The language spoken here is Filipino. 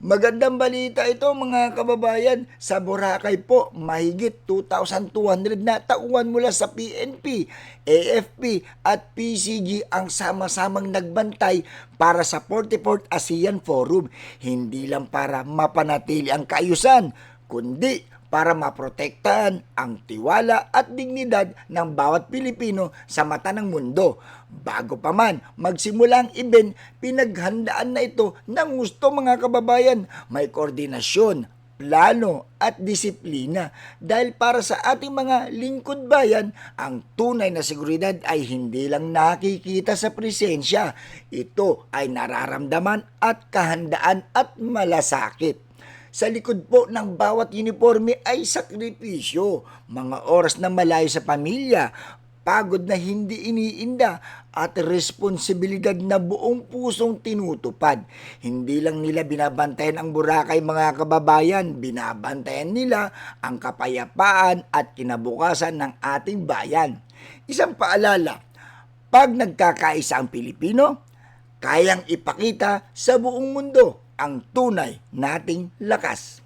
Magandang balita ito mga kababayan. Sa Boracay po, mahigit 2,200 na tauhan mula sa PNP, AFP at PCG ang sama-samang nagbantay para sa 44th ASEAN Forum. Hindi lang para mapanatili ang kaayusan, kundi para maprotektahan ang tiwala at dignidad ng bawat Pilipino sa mata ng mundo. Bago pa man magsimula ang event, pinaghandaan na ito ng gusto mga kababayan. May koordinasyon, plano at disiplina dahil para sa ating mga lingkod bayan, ang tunay na seguridad ay hindi lang nakikita sa presensya. Ito ay nararamdaman at kahandaan at malasakit. Sa likod po ng bawat uniforme ay sakripisyo, mga oras na malayo sa pamilya, pagod na hindi iniinda at responsibilidad na buong pusong tinutupad. Hindi lang nila binabantayan ang Boracay mga kababayan, binabantayan nila ang kapayapaan at kinabukasan ng ating bayan. Isang paalala, pag nagkakaisa ang Pilipino, kayang ipakita sa buong mundo ang tunay nating lakas.